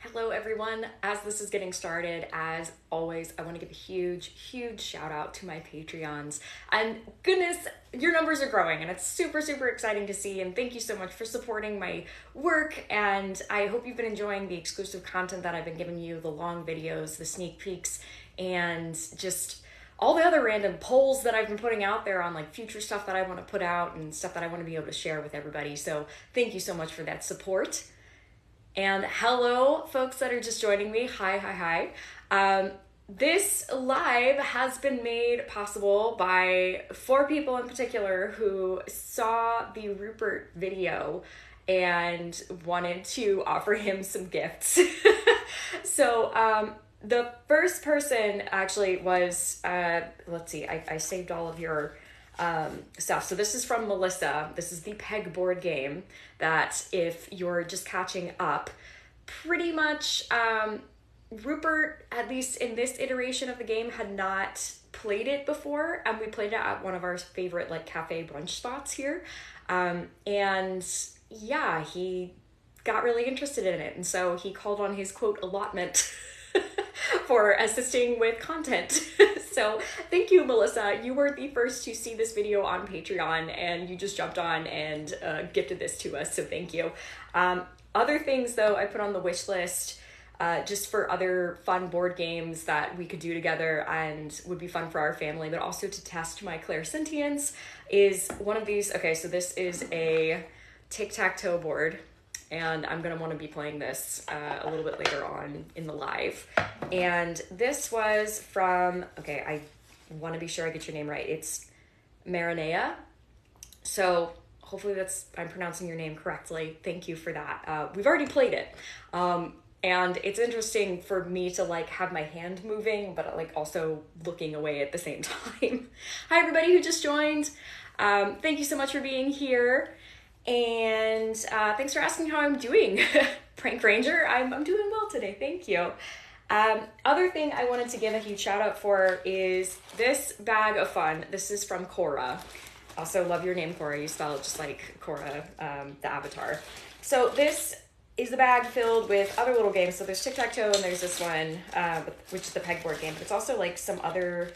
Hello everyone. As this is getting started, as always, I want to give a huge shout out to my Patreons. And goodness, your numbers are growing and it's super exciting to see, and thank you so much for supporting my work, and I hope you've been enjoying the exclusive content that I've been giving you, the long videos, the sneak peeks, and just all the other random polls that I've been putting out there on like future stuff that I want to put out and stuff that I want to be able to share with everybody. So thank you so much for that support. And hello, folks that are just joining me. Hi. This live has been made possible by 4 people in particular who saw the Rupert video and wanted to offer him some gifts. So the first person actually was, let's see, I saved all of your stuff. So this is from Melissa. This is the peg board game that, if you're just catching up, pretty much Rupert, at least in this iteration of the game, had not played it before, and we played it at one of our favorite like cafe brunch spots here, and yeah, he got really interested in it, and so he called on his quote allotment for assisting with content. So thank you, Melissa. You were the first to see this video on Patreon, and you just jumped on and gifted this to us, so thank you. Other things, though, I put on the wish list just for other fun board games that we could do together and would be fun for our family, but also to test my Clairsentience is one of these. Okay, so this is a tic-tac-toe board, and I'm going to want to be playing this a little bit later on in the live. And this was from, okay, I want to be sure I get your name right. It's Marinea. So hopefully I'm pronouncing your name correctly. Thank you for that. We've already played it. And it's interesting for me to like have my hand moving, but like also looking away at the same time. Hi, everybody who just joined. Thank you so much for being here. And thanks for asking how I'm doing. Prank Ranger, I'm doing well today, thank you. Other thing I wanted to give a huge shout out for is this bag of fun. This is from Cora. Also love your name, Cora. You spell it just like Cora, the avatar. So this is the bag filled with other little games. So there's tic-tac-toe and there's this one, which is the pegboard game. But it's also like some other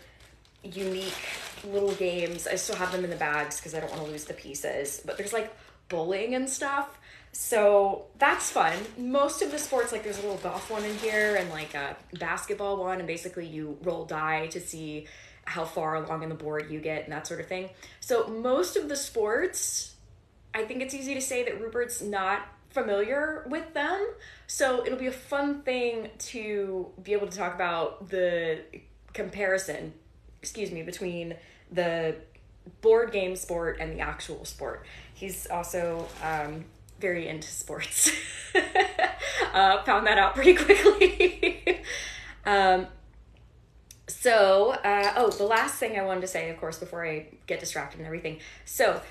unique little games. I still have them in the bags because I don't want to lose the pieces. But there's like bowling and stuff, so that's fun. Most of the sports, like there's a little golf one in here and like a basketball one, and basically you roll die to see how far along in the board you get and that sort of thing. So most of the sports, I think it's easy to say that Rupert's not familiar with them, so it'll be a fun thing to be able to talk about the comparison, between the board game sport and the actual sport. He's also very into sports. Found that out pretty quickly. The last thing I wanted to say, of course, before I get distracted and everything. So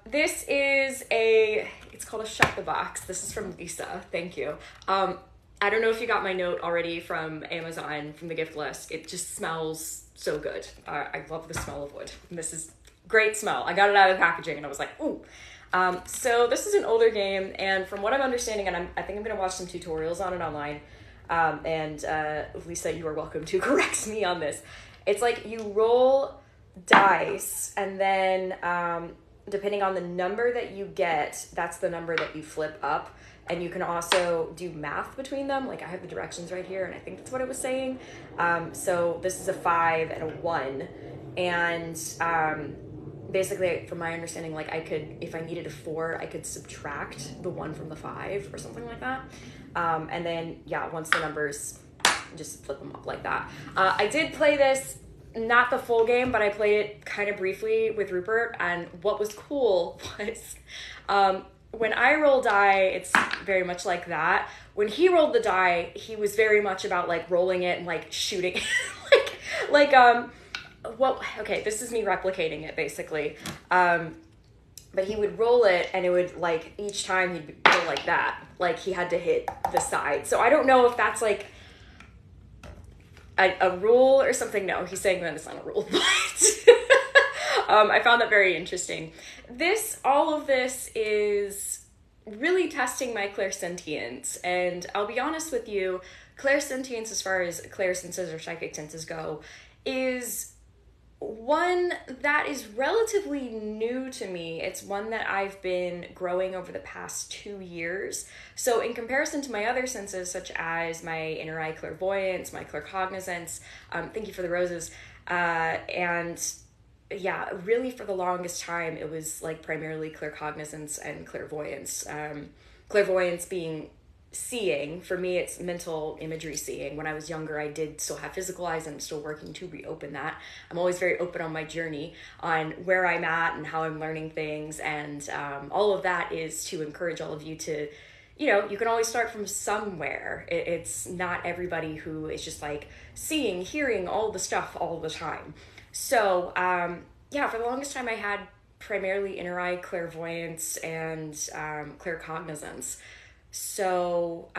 this is it's called a Shut the Box. This is from Lisa. Thank you. I don't know if you got my note already from Amazon, from the gift list. It just smells so good. I love the smell of wood. And this is great smell. I got it out of the packaging and I was like, ooh. So this is an older game, and from what I'm understanding, and I think I'm going to watch some tutorials on it online, and Lisa, you are welcome to correct me on this. It's like you roll dice, and then depending on the number that you get, that's the number that you flip up. And you can also do math between them. Like I have the directions right here, and I think that's what it was saying. So this is a 5 and a 1. And basically, from my understanding, like I could, if I needed a 4, I could subtract the 1 from the 5 or something like that. And then, yeah, once the numbers, just flip them up like that. I did play this, not the full game, but I played it kind of briefly with Rupert. And what was cool was when I roll die, it's very much like that. When he rolled the die, he was very much about like rolling it and like shooting, okay, this is me replicating it basically. But he would roll it and it would like, each time he'd go like that. Like he had to hit the side. So I don't know if that's like a rule or something. No, he's saying that it's not a rule, but I found that very interesting. All of this is really testing my clairsentience. And I'll be honest with you, clairsentience, as far as clairsenses or psychic senses go, is one that is relatively new to me. It's one that I've been growing over the past 2 years. So in comparison to my other senses, such as my inner eye clairvoyance, my claircognizance, thank you for the roses, and yeah, really for the longest time, it was like primarily claircognizance and clairvoyance. Clairvoyance being seeing. For me, it's mental imagery seeing. When I was younger, I did still have physical eyes, and I'm still working to reopen that. I'm always very open on my journey on where I'm at and how I'm learning things, and all of that is to encourage all of you to, you can always start from somewhere. It's not everybody who is just like seeing, hearing all the stuff all the time. So yeah, for the longest time I had primarily inner eye clairvoyance and claircognizance. So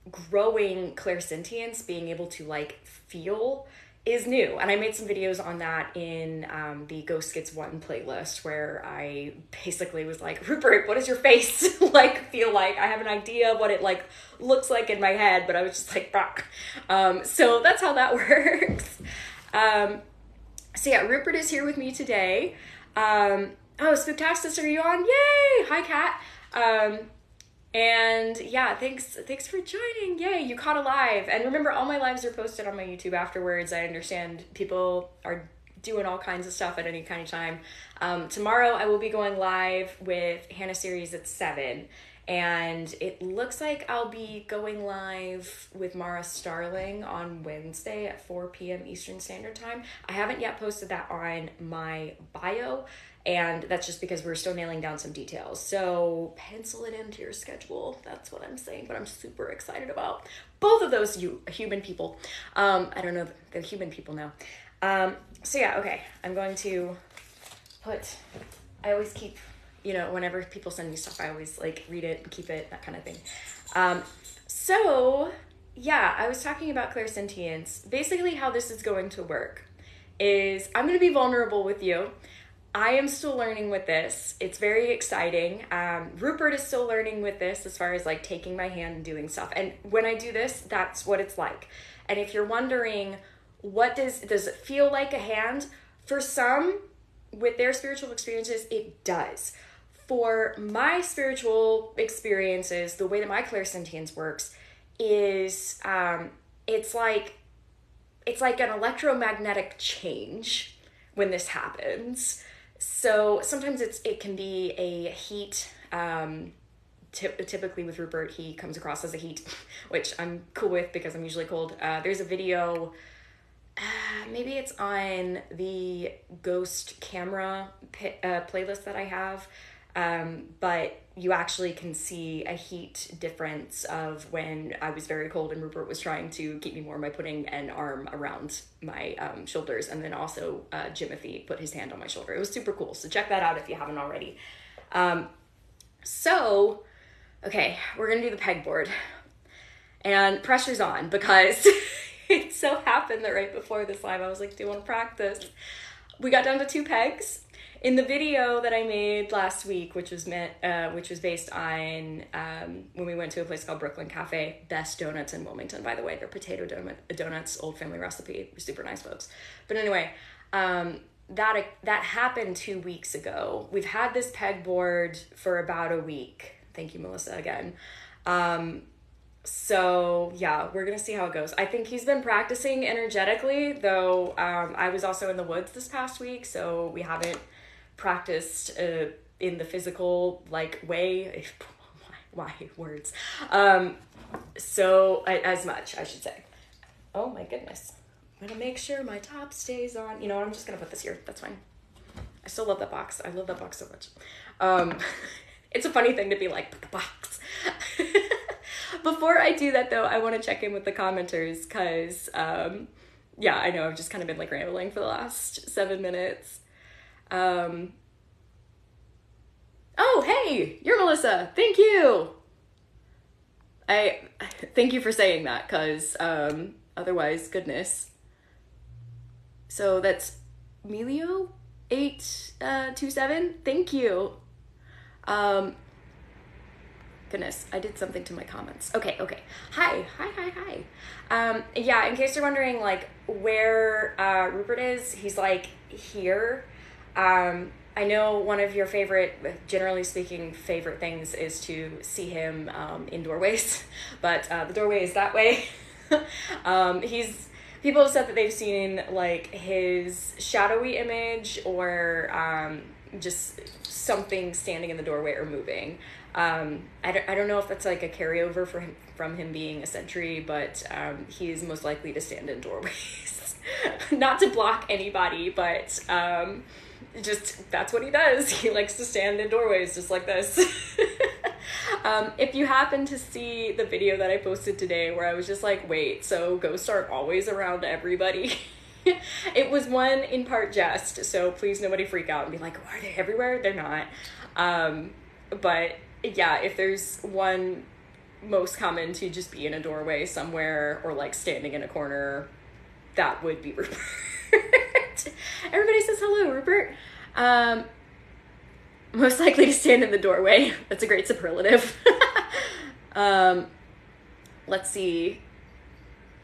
growing clairsentience, being able to like feel, is new. And I made some videos on that in the Ghost Gets One playlist, where I basically was like, Rupert, what does your face like feel like? I have an idea of what it like looks like in my head, but I was just like, brock. So that's how that works. So yeah, Rupert is here with me today. Oh, Spooktastic, are you on? Yay! Hi, Kat. And yeah, thanks for joining. Yay, you caught a live. And remember, all my lives are posted on my YouTube afterwards. I understand people are doing all kinds of stuff at any kind of time. Tomorrow I will be going live with Hannah Series at 7. And it looks like I'll be going live with Mara Starling on Wednesday at 4 p.m. Eastern Standard Time. I haven't yet posted that on my bio, and that's just because we're still nailing down some details. So pencil it into your schedule. That's what I'm saying, but I'm super excited about both of those human people. I don't know if they're human people now. So yeah, okay. I'm going to I always keep, whenever people send me stuff, I always like read it and keep it, that kind of thing. So yeah, I was talking about clairsentience. Basically how this is going to work is I'm going to be vulnerable with you. I am still learning with this. It's very exciting. Rupert is still learning with this as far as like taking my hand and doing stuff. And when I do this, that's what it's like. And if you're wondering, what does it feel like a hand? For some, with their spiritual experiences, it does. For my spiritual experiences, the way that my clairsentience works is it's like an electromagnetic change when this happens. So sometimes it can be a heat. Typically with Rupert, he comes across as a heat, which I'm cool with because I'm usually cold. There's a video, maybe it's on the ghost camera playlist that I have, but you actually can see a heat difference of when I was very cold and Rupert was trying to keep me warm by putting an arm around my shoulders, and then also Jimothy put his hand on my shoulder. It was super cool, so check that out if you haven't already. So, okay, we're gonna do the pegboard, and pressure's on because it so happened that right before this live I was like, do you want to practice? We got down to 2 pegs. In the video that I made last week, which was based on when we went to a place called Brooklyn Cafe, best donuts in Wilmington, by the way. They're potato donuts, old family recipe, super nice folks. But anyway, that happened 2 weeks ago. We've had this pegboard for about a week. Thank you, Melissa, again. So yeah, we're gonna see how it goes. I think he's been practicing energetically, though. I was also in the woods this past week, so we haven't practiced in the physical like way. Why words? So as much, I should say. Oh my goodness, I'm gonna make sure my top stays on. You know what? I'm just gonna put this here. That's fine. I still love that box. I love that box so much. It's a funny thing to be like, put the box. Before I do that though, I want to check in with the commenters because yeah, I know I've just kind of been like rambling for the last 7 minutes. Oh, hey, you're Melissa. Thank you. I thank you for saying that because otherwise, goodness. So that's Melio 827. Thank you. Goodness, I did something to my comments. Okay. Hi. Yeah, in case you're wondering, like, where Rupert is, he's, like, here. I know one of your favorite, generally speaking, favorite things is to see him in doorways, but the doorway is that way. People have said that they've seen, like, his shadowy image or just something standing in the doorway or moving. I don't know if that's like a carryover from him being a sentry, but he is most likely to stand in doorways. Not to block anybody, but just that's what he does. He likes to stand in doorways just like this. If you happen to see the video that I posted today where I was just like, wait, so ghosts are always around everybody? It was one in part jest, so please nobody freak out and be like, are they everywhere? They're not. But yeah, if there's one most common to just be in a doorway somewhere or like standing in a corner, that would be Rupert. Everybody says hello, Rupert. Most likely to stand in the doorway. That's a great superlative. Let's see.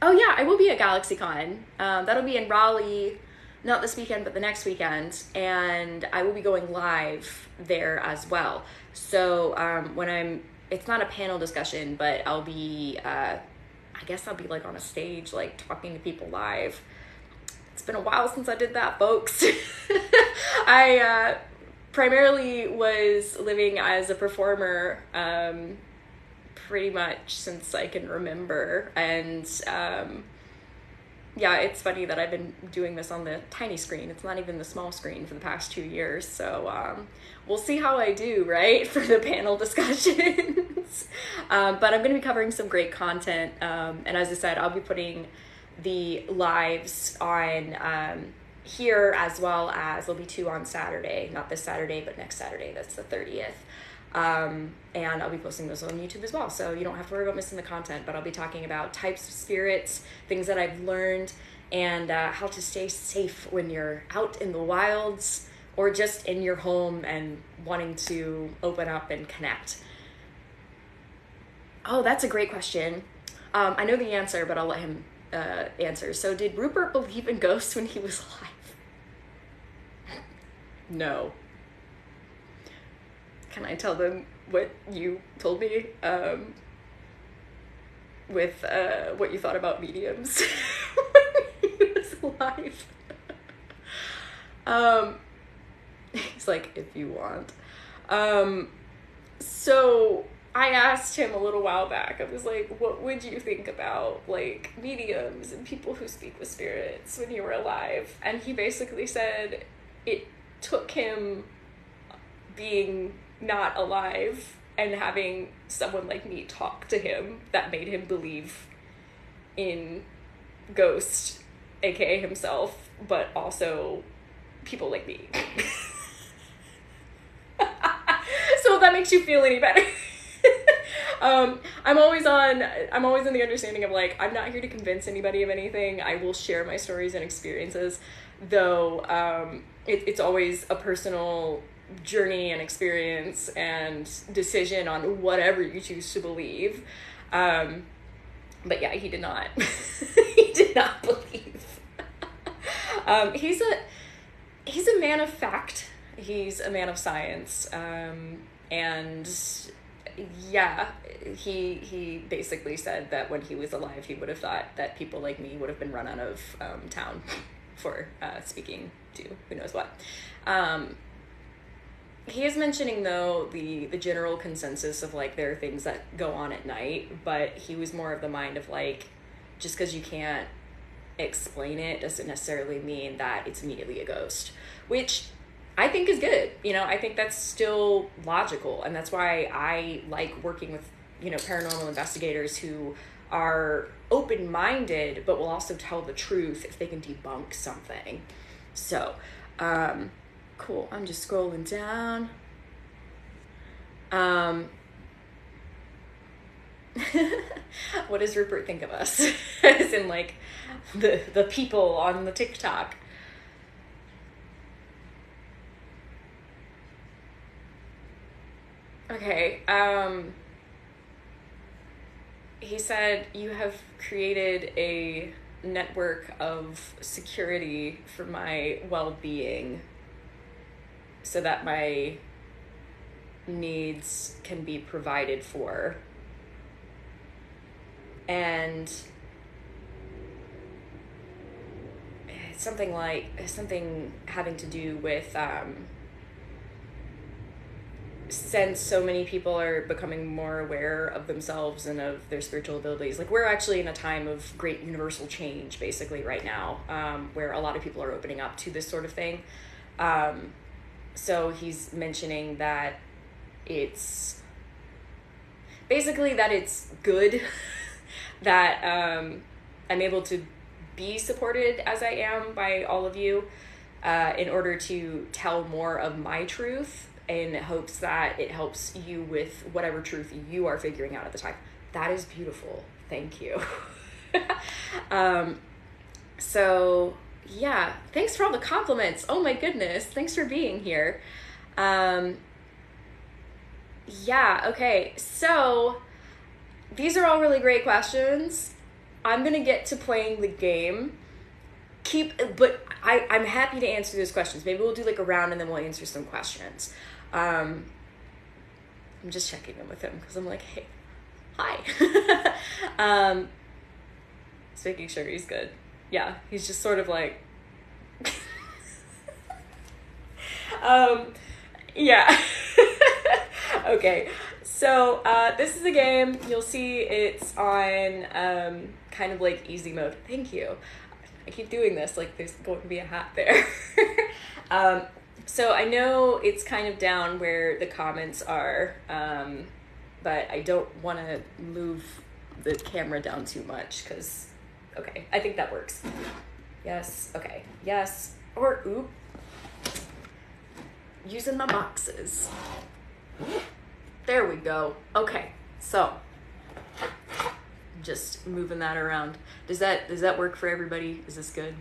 Oh yeah, I will be at GalaxyCon. That'll be in Raleigh, not this weekend, but the next weekend. And I will be going live there as well. So it's not a panel discussion, but I'll be, I guess I'll be like on a stage, like talking to people live. It's been a while since I did that, folks. I primarily was living as a performer pretty much since I can remember. And yeah, it's funny that I've been doing this on the tiny screen. It's not even the small screen for the past 2 years. So we'll see how I do, right, for the panel discussions. But I'm going to be covering some great content. And as I said, I'll be putting the lives on here, as well as there'll be 2 on Saturday. Not this Saturday, but next Saturday. That's the 30th. And I'll be posting those on YouTube as well, so you don't have to worry about missing the content, but I'll be talking about types of spirits, things that I've learned, and how to stay safe when you're out in the wilds or just in your home and wanting to open up and connect. Oh, that's a great question. I know the answer, but I'll let him answer. So did Rupert believe in ghosts when he was alive? No. Can I tell them what you told me with what you thought about mediums when he was alive? He's like, if you want. So I asked him a little while back, I was like, what would you think about like mediums and people who speak with spirits when you were alive? And he basically said it took him being not alive and having someone like me talk to him that made him believe in ghosts, aka himself, but also people like me. So if that makes you feel any better. I'm always in the understanding of like, I'm not here to convince anybody of anything. I will share my stories and experiences, though it's always a personal journey and experience and decision on whatever you choose to believe. But yeah, he did not. He did not believe. He's a man of fact. He's a man of science. And yeah, he basically said that when he was alive, he would have thought that people like me would have been run out of town for speaking to who knows what. He is mentioning, though, the general consensus of, like, there are things that go on at night, but he was more of the mind of, like, just because you can't explain it doesn't necessarily mean that it's immediately a ghost, which I think is good. You know, I think that's still logical, and that's why I like working with, you know, paranormal investigators who are open-minded, but will also tell the truth if they can debunk something. So, cool. I'm just scrolling down. What does Rupert think of us? As in, like, the people on the TikTok. Okay. he said, you have created a network of security for my well-being so that my needs can be provided for. And it's something having to do with since so many people are becoming more aware of themselves and of their spiritual abilities, like we're actually in a time of great universal change basically right now, where a lot of people are opening up to this sort of thing. So he's mentioning that it's basically that it's good that I'm able to be supported as I am by all of you in order to tell more of my truth, in hopes that it helps you with whatever truth you are figuring out at the time. That is beautiful. Thank you. So yeah, thanks for all the compliments. Oh my goodness. Thanks for being here. Yeah, okay. So these are all really great questions. I'm going to get to playing the game. But I'm happy to answer those questions. Maybe we'll do like a round and then we'll answer some questions. I'm just checking in with him because I'm like, hey, hi. Just making sure he's good. Yeah, he's just sort of like, yeah. Okay, so this is a game. You'll see it's on kind of like easy mode. Thank you. I keep doing this, like there's going to be a hat there. So I know it's kind of down where the comments are, but I don't want to move the camera down too much because, okay, I think that works. Yes, okay, yes, or oop, using my boxes. There we go. Okay, so just moving that around. Does that work for everybody? Is this good?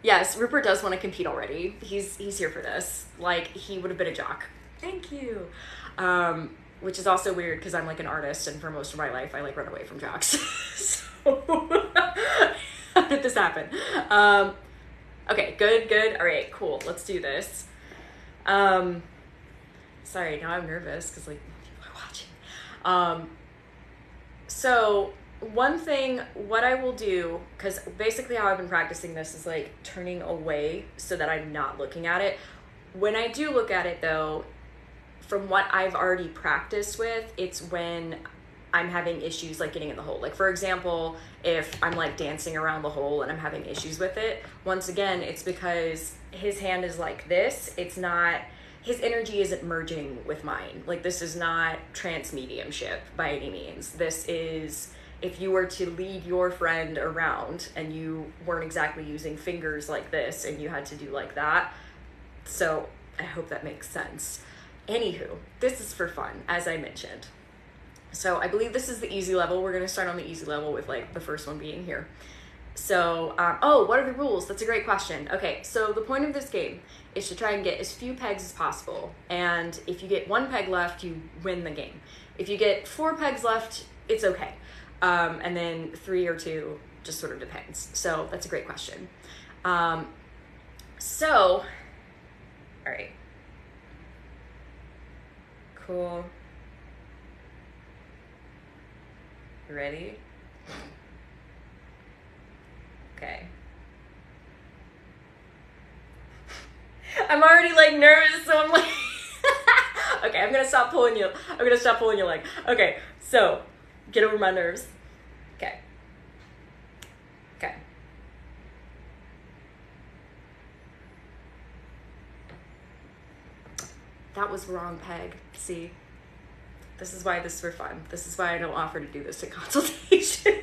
Yes, Rupert does want to compete already. He's here for this. Like, he would have been a jock. Thank you. Which is also weird because I'm like an artist, and for most of my life I like run away from jocks. So how did this happen? Okay, good. All right, cool. Let's do this. Sorry, now I'm nervous because like people are watching. So one thing, what I will do, because basically how I've been practicing this is like turning away so that I'm not looking at it. When I do look at it though, from what I've already practiced with, it's when I'm having issues like getting in the hole. Like for example, if I'm like dancing around the hole and I'm having issues with it, once again, it's because his hand is like this. It's not, his energy isn't merging with mine. Like this is not trance mediumship by any means. This is, if you were to lead your friend around and you weren't exactly using fingers like this and you had to do like that. So I hope that makes sense. Anywho, this is for fun, as I mentioned. So I believe this is the easy level. We're gonna start on the easy level with like the first one being here. So, what are the rules? That's a great question. Okay, so the point of this game is to try and get as few pegs as possible. And if you get 1 peg left, you win the game. If you get 4 pegs left, it's okay. And then 3 or 2 just sort of depends. So that's a great question. All right. Cool. You ready? Okay. I'm already like nervous, so I'm like, okay, I'm gonna stop pulling you. I'm gonna stop pulling your leg. Okay, so get over my nerves. Okay. Okay. That was wrong peg. See? This is why this is for fun. This is why I don't offer to do this in consultations.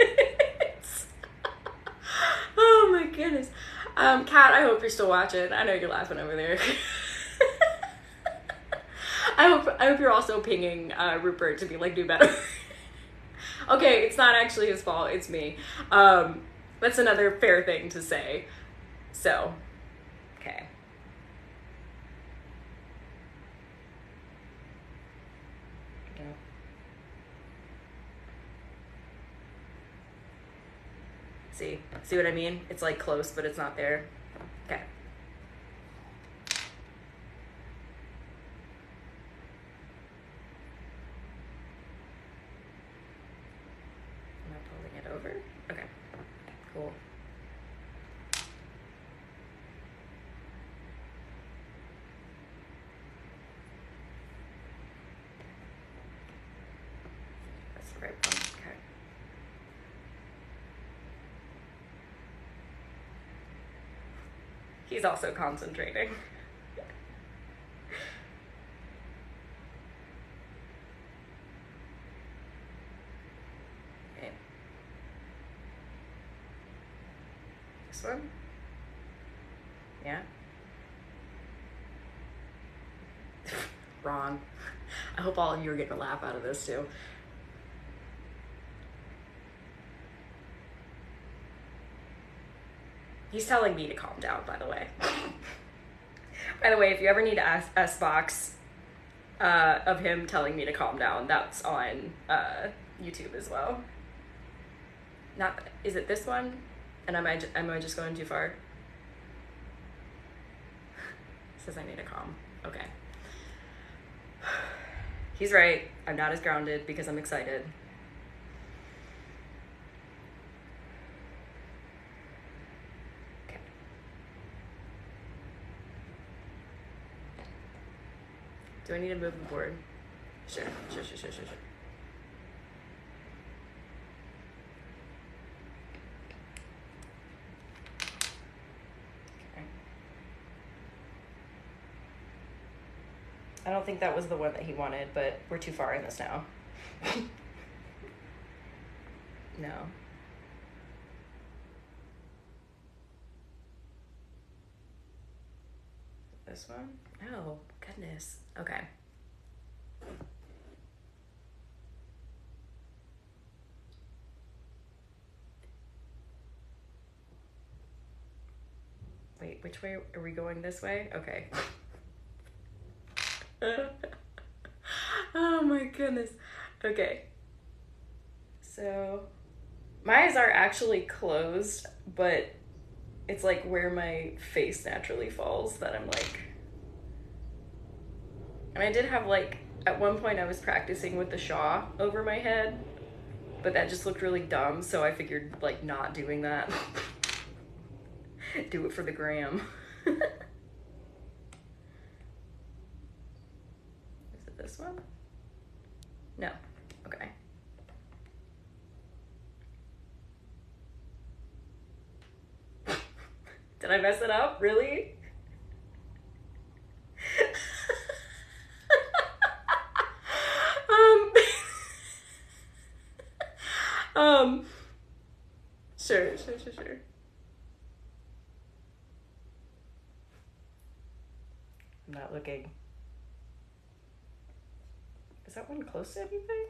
Oh my goodness. Kat, I hope you're still watching. I know you're laughing over there. I hope you're also pinging Rupert to be like, do better. Okay, it's not actually his fault, it's me. That's another fair thing to say. So, okay. See what I mean? It's like close, but it's not there. Okay. Am I pulling it over? Okay, cool. That's the right one, okay. He's also concentrating. Okay. This one? Yeah? Wrong. I hope all of you are getting a laugh out of this too. He's telling me to calm down, by the way. By the way, if you ever need a S-Box of him telling me to calm down, that's on YouTube as well. Is it this one? And am I just going too far? Says I need to calm. Okay. He's right. I'm not as grounded because I'm excited. Okay. Do I need to move the board? Sure. I don't think that was the one that he wanted, but we're too far in this now. No. This one? Oh, goodness. Okay. Wait, which way are we going? This way? Okay. Oh my goodness. Okay. So my eyes are actually closed, but it's like where my face naturally falls that I'm like, and I did have like, at one point I was practicing with the shaw over my head, but that just looked really dumb, so I figured like not doing that. Do it for the gram. This one? No. Okay. Did I mess it up? Really? Sure. I'm not looking. Is that one close to anything?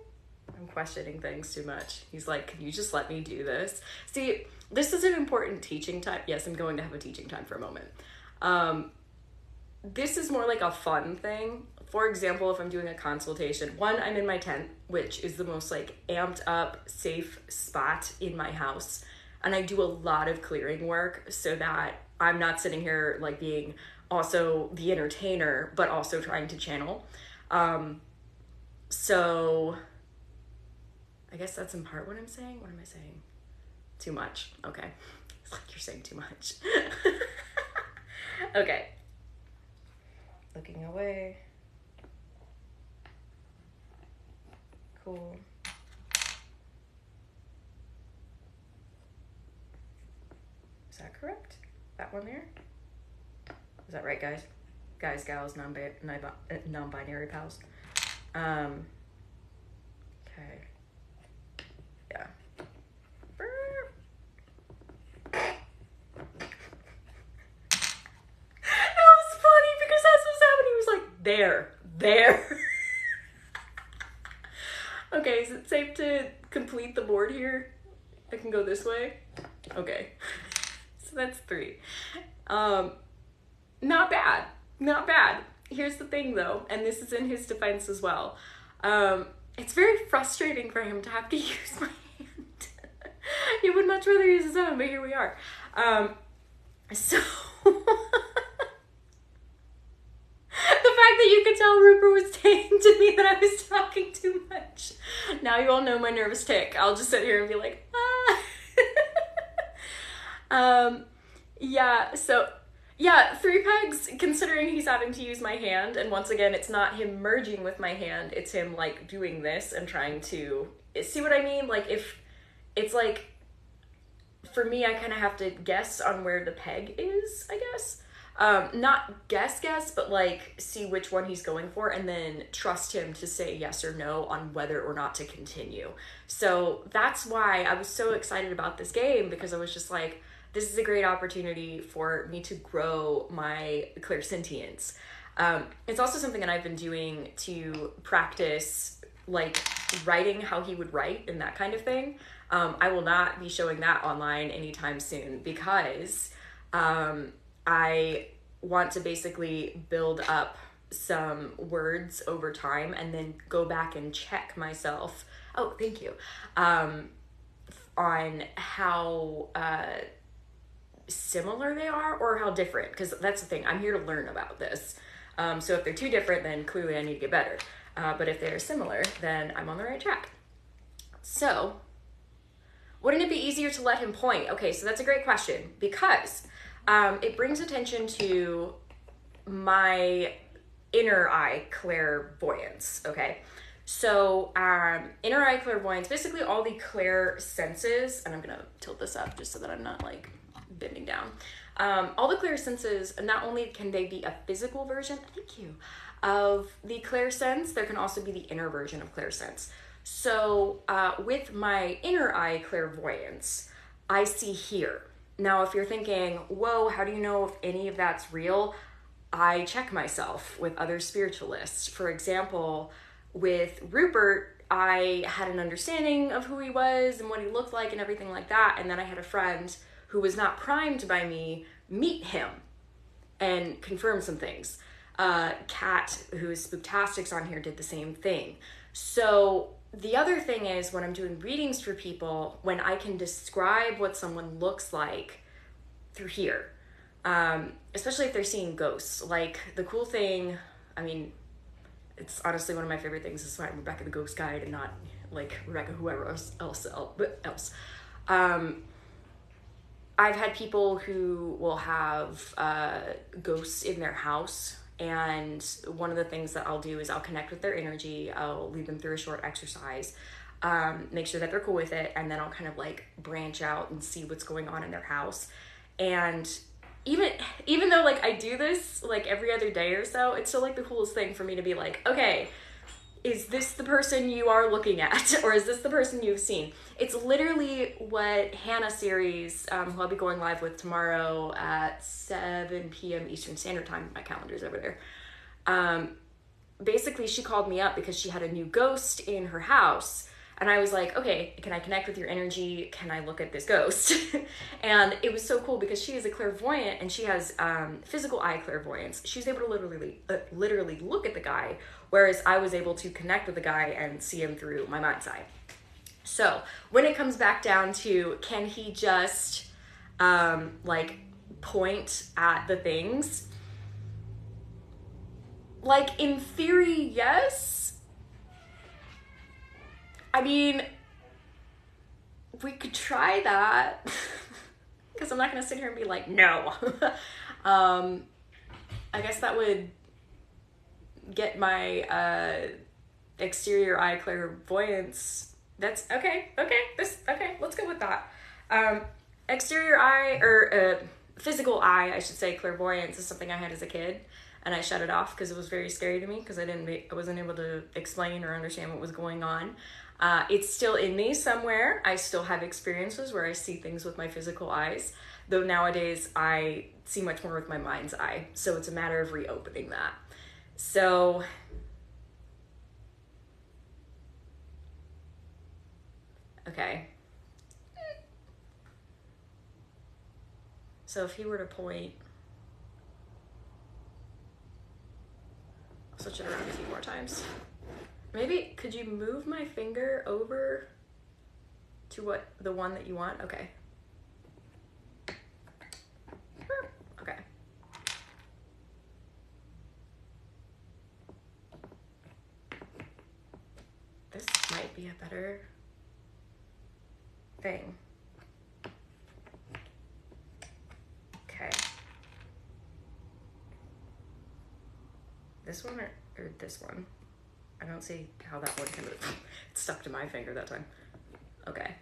I'm questioning things too much. He's like, can you just let me do this? See, this is an important teaching time. Yes, I'm going to have a teaching time for a moment. This is more like a fun thing. For example, if I'm doing a consultation, one, I'm in my tent, which is the most like amped up, safe spot in my house. And I do a lot of clearing work so that I'm not sitting here like being also the entertainer, but also trying to channel. So I guess that's in part what I'm saying. What am I saying? Too much. Okay. It's like you're saying too much. Okay. Looking away. Cool. Is that correct? That one there? Is that right, guys? Guys, gals, non-binary pals. Okay. Yeah. That was funny because that's what's happening. He was like, there. Okay, is it safe to complete the board here? I can go this way? Okay. So that's 3. Not bad. Here's the thing though, and this is in his defense as well. It's very frustrating for him to have to use my hand. He would much rather use his own, but here we are. So the fact that you could tell Rupert was saying to me that I was talking too much. Now you all know my nervous tick. I'll just sit here and be like, yeah, so yeah, 3 pegs, considering he's having to use my hand, and once again, it's not him merging with my hand, it's him, like, doing this and trying to, see what I mean? Like, if, it's like, for me, I kind of have to guess on where the peg is, I guess. Not guess, but, like, see which one he's going for, and then trust him to say yes or no on whether or not to continue. So, that's why I was so excited about this game, because I was just like, this is a great opportunity for me to grow my clairsentience. It's also something that I've been doing to practice, like, writing how he would write and that kind of thing. I will not be showing that online anytime soon because I want to basically build up some words over time and then go back and check myself. Oh, thank you. On how similar they are or how different, because that's the thing, I'm here to learn about this. So if they're too different, then clearly I need to get better. But if they're similar, then I'm on the right track. So wouldn't it be easier to let him point? Okay, so that's a great question because it brings attention to my inner eye clairvoyance, okay? So inner eye clairvoyance, basically all the clair senses, and I'm gonna tilt this up just so that I'm not like bending down. All the clair senses, not only can they be a physical version, thank you, of the clair sense, there can also be the inner version of clair sense. So with my inner eye clairvoyance, I see here. Now, if you're thinking, whoa, how do you know if any of that's real? I check myself with other spiritualists. For example, with Rupert, I had an understanding of who he was and what he looked like and everything like that. And then I had a friend who was not primed by me meet him and confirm some things. Kat, who is Spooktastics on here, did the same thing. So the other thing is when I'm doing readings for people, when I can describe what someone looks like through here, especially if they're seeing ghosts. Like the cool thing, I mean, it's honestly one of my favorite things is why I'm Rebekah the Ghost Guide and not like Rebekah whoever else. I've had people who will have ghosts in their house, and one of the things that I'll do is I'll connect with their energy. I'll lead them through a short exercise, make sure that they're cool with it, and then I'll kind of like branch out and see what's going on in their house. And even though like I do this like every other day or so, it's still like the coolest thing for me to be like, okay, is this the person you are looking at? Or is this the person you've seen? It's literally what Hannah series, who I'll be going live with tomorrow at 7 p.m. Eastern Standard Time. My calendar's over there. Basically, she called me up because she had a new ghost in her house. And I was like, okay, can I connect with your energy? Can I look at this ghost? And it was so cool because she is a clairvoyant and she has physical eye clairvoyance. She's able to literally look at the guy, whereas I was able to connect with the guy and see him through my mind's eye. So when it comes back down to, can he just like point at the things? Like in theory, yes. I mean, we could try that because I'm not going to sit here and be like, no. I guess that would get my exterior eye clairvoyance. That's okay. Let's go with that. Exterior eye or physical eye, I should say, clairvoyance is something I had as a kid. And I shut it off because it was very scary to me because I wasn't able to explain or understand what was going on. It's still in me somewhere. I still have experiences where I see things with my physical eyes, though nowadays I see much more with my mind's eye. So it's a matter of reopening that. So okay. So if he were to point, I'll switch it around a few more times. Maybe, could you move my finger over To what, the one that you want? Okay. Okay. This might be a better thing. Okay. This one or this one? I don't see how that one can move. It's stuck to my finger that time. Okay.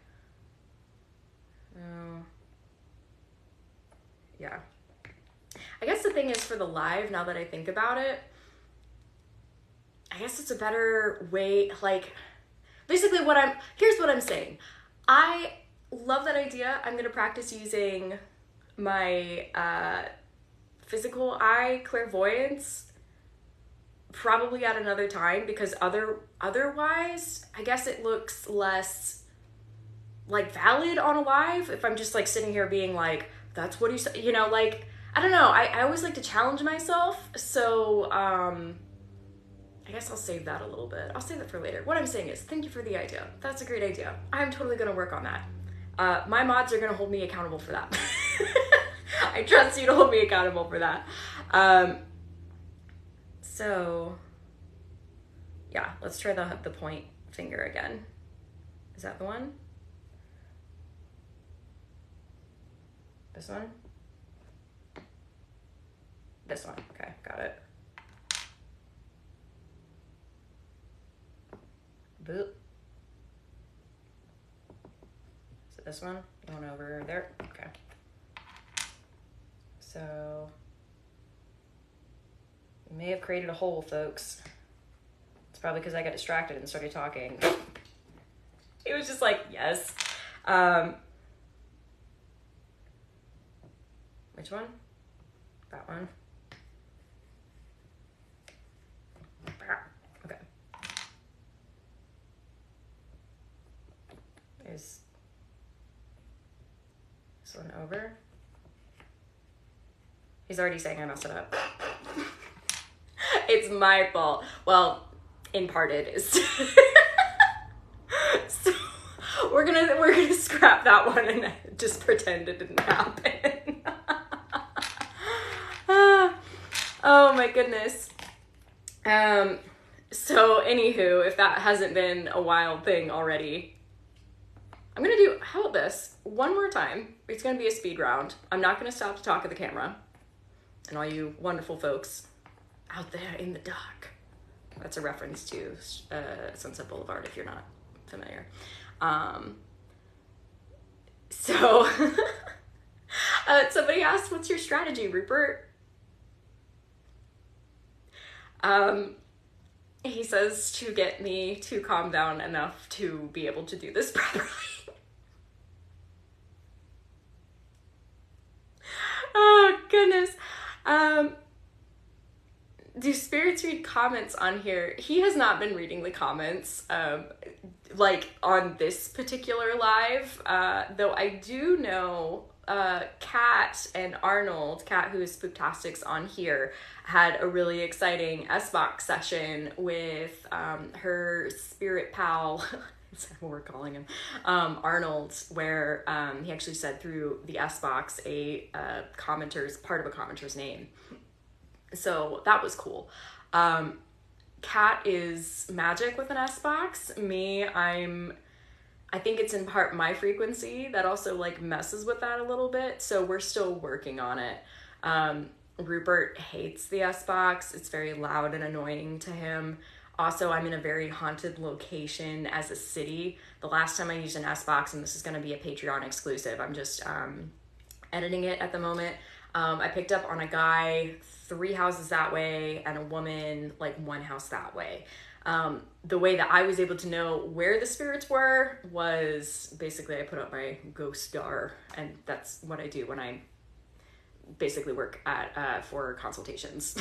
Yeah. I guess the thing is for the live, now that I think about it, I guess it's a better way, like, basically here's what I'm saying. I love that idea. I'm going to practice using my physical eye clairvoyance probably at another time, because otherwise, I guess it looks less like valid on a live if I'm just like sitting here being like, that's what he said, you know, like, I don't know. I always like to challenge myself. So, I guess I'll save that a little bit. I'll save that for later. What I'm saying is, thank you for the idea. That's a great idea. I'm totally going to work on that. My mods are going to hold me accountable for that. I trust you to hold me accountable for that. So, yeah, let's try the point finger again. Is that the one? This one? This one. Okay, got it. Boop. Is it this one? The one over there? Okay. So, we may have created a hole, folks. It's probably because I got distracted and started talking. It was just like, yes. Which one? That one. Okay. Is this one over? He's already saying I messed it up. It's my fault. Well, in part it is. So we're gonna scrap that one and just pretend it didn't happen. Oh my goodness. So anywho, if that hasn't been a wild thing already, I'm gonna do, how about this? One more time. It's gonna be a speed round. I'm not gonna stop to talk at the camera. And all you wonderful folks out there in the dark. That's a reference to Sunset Boulevard if you're not familiar. So somebody asked, what's your strategy, Rupert? He says to get me to calm down enough to be able to do this properly. Oh, goodness. Do spirits read comments on here? He has not been reading the comments, like on this particular live, though I do know Kat and Arnold, Kat who is Spooktastics on here, had a really exciting S-Box session with her spirit pal, is that what we're calling him, Arnold, where he actually said through the S-Box part of a commenter's name. So that was cool. Kat is magic with an S-Box. Me, I think it's in part my frequency that also like messes with that a little bit. So we're still working on it. Rupert hates the S-Box. It's very loud and annoying to him. Also, I'm in a very haunted location as a city. The last time I used an S-Box, and this is going to be a Patreon exclusive, I'm just editing it at the moment. I picked up on a guy 3 houses that way and a woman like 1 house that way. The way that I was able to know where the spirits were was basically I put up my ghost star, and that's what I do when I basically work at for consultations.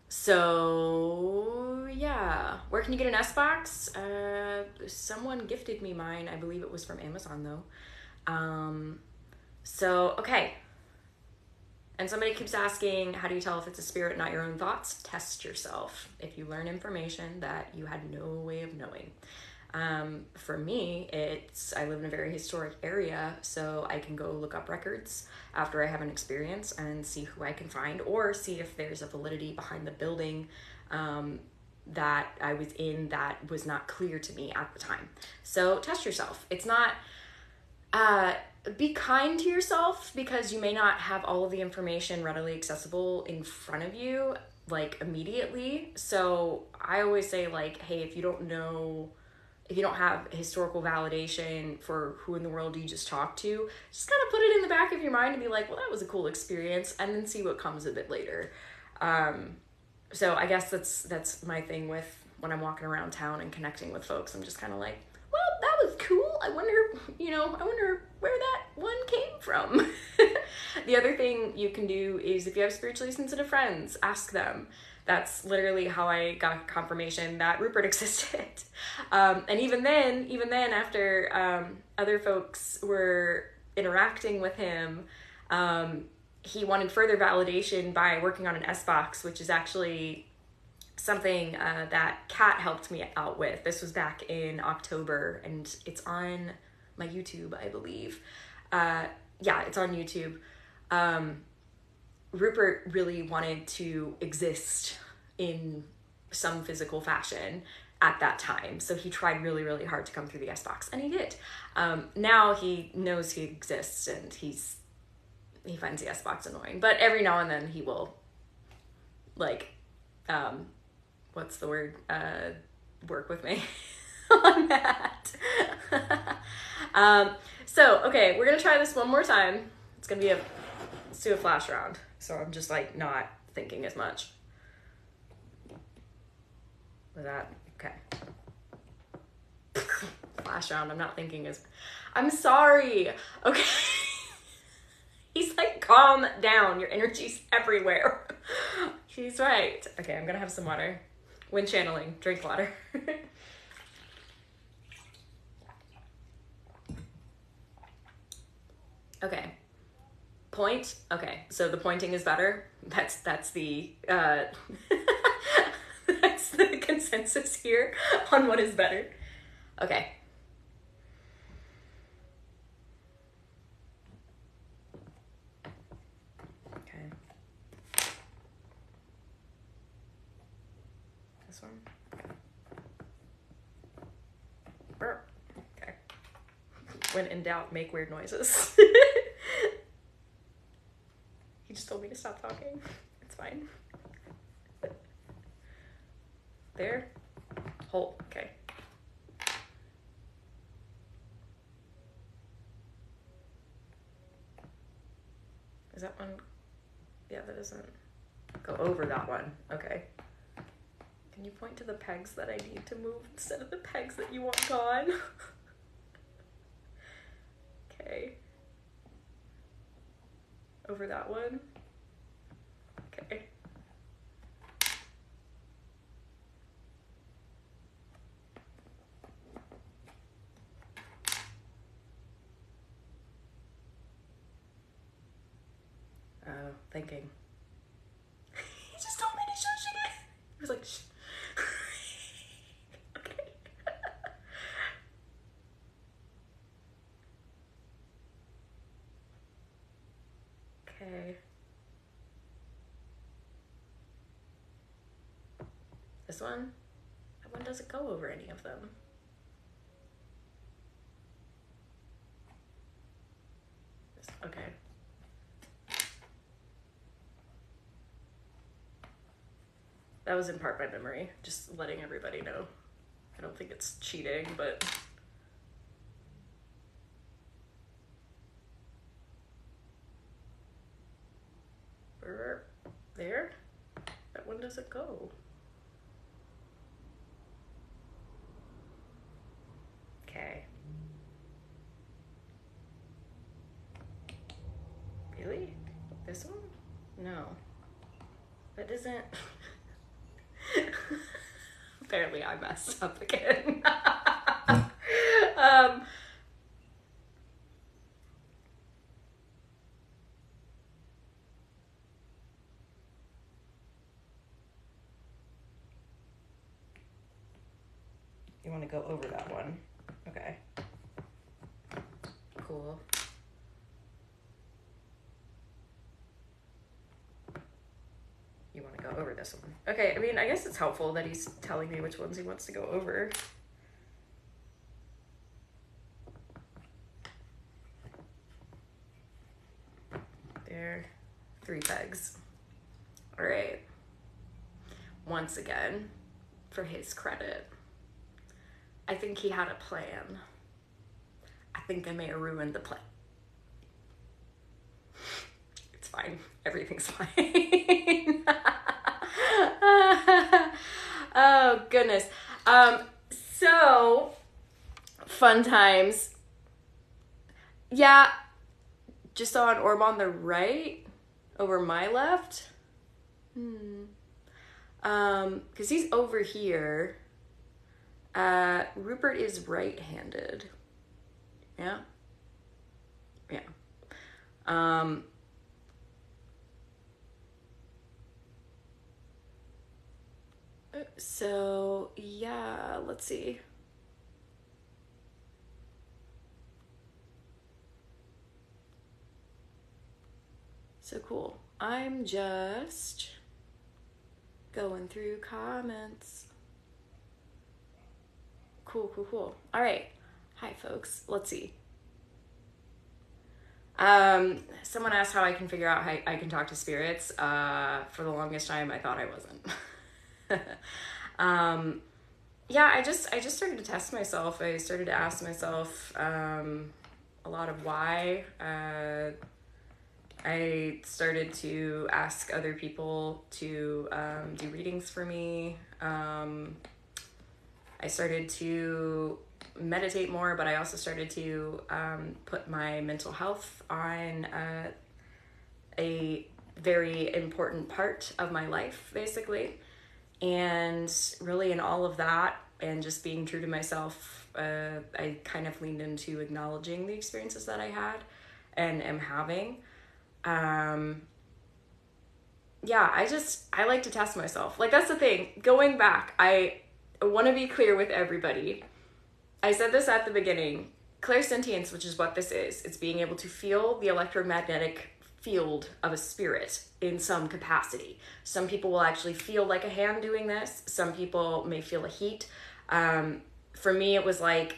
So yeah, where can you get an S-Box? Someone gifted me mine. I believe it was from Amazon though. So, okay. And somebody keeps asking, how do you tell if it's a spirit, not your own thoughts? Test yourself. If you learn information that you had no way of knowing. For me, I live in a very historic area, so I can go look up records after I have an experience and see who I can find, or see if there's a validity behind the building that I was in that was not clear to me at the time. So test yourself. It's not, be kind to yourself, because you may not have all of the information readily accessible in front of you, like immediately. So I always say, like, hey, if you don't have historical validation for who in the world you just talked to, just kind of put it in the back of your mind and be like, well, that was a cool experience, and then see what comes of it later. So I guess that's my thing with when I'm walking around town and connecting with folks. I'm just kind of like, well, that was cool. I wonder where that one came from. The other thing you can do is, if you have spiritually sensitive friends, ask them. That's literally how I got confirmation that Rupert existed. And even then, after other folks were interacting with him, he wanted further validation by working on an S-Box, which is actually something that Kat helped me out with. This was back in October, and it's on my YouTube, I believe. Yeah, it's on YouTube. Rupert really wanted to exist in some physical fashion at that time, so he tried really, really hard to come through the S-Box, and he did. Now he knows he exists, and he finds the S-Box annoying, but every now and then he will, like, what's the word, work with me on that. So, okay, we're gonna try this one more time. It's gonna be let's do a flash round, so I'm just, like, not thinking as much. Was that, okay. Flash round, I'm not thinking I'm sorry, okay. He's like, calm down, your energy's everywhere. He's right. Okay, I'm gonna have some water. When channeling, drink water. Okay. Point. Okay, so the pointing is better. That's the that's the consensus here on what is better. Okay. Okay. This one. Burp. Okay. When in doubt, make weird noises. He just told me to stop talking. It's fine. There. Hold. Okay. Is that one? Yeah, that doesn't go over that one. Okay. Can you point to the pegs that I need to move instead of the pegs that you want gone? Okay. Over that one? Okay. Thinking. He just told me to shush again. He was like, shh. Okay. Okay. This one? That one doesn't go over any of them. Okay. That was in part by memory, just letting everybody know. I don't think it's cheating, but... There? That one doesn't go. Okay. Really? This one? No. That doesn't... Apparently I messed up again. You want to go over that one. Okay. Cool. You want to go over this one. Okay, I mean, I guess it's helpful that he's telling me which ones he wants to go over. There, 3 pegs. All right. Once again, for his credit, I think he had a plan. I think I may have ruined the plan. It's fine. Everything's fine. Oh, goodness. So, fun times. Yeah, just saw an orb on the right over my left. Because he's over here. Rupert is right-handed. Yeah. Yeah. So, yeah, let's see. So cool. I'm just going through comments. Cool. All right. Hi, folks. Let's see. Someone asked how I can figure out how I can talk to spirits. For the longest time, I thought I wasn't. Yeah, I just started to test myself. I started to ask myself a lot of why. I started to ask other people to do readings for me. I started to meditate more, but I also started to put my mental health on a very important part of my life, basically. And really in all of that and just being true to myself, I kind of leaned into acknowledging the experiences that I had and am having. Yeah, I like to test myself. Like, that's the thing. Going back, I want to be clear with everybody. I said this at the beginning. Clairsentience, which is what this is, it's being able to feel the electromagnetic field of a spirit in some capacity. Some people will actually feel like a hand doing this. Some people may feel a heat. For me, it was like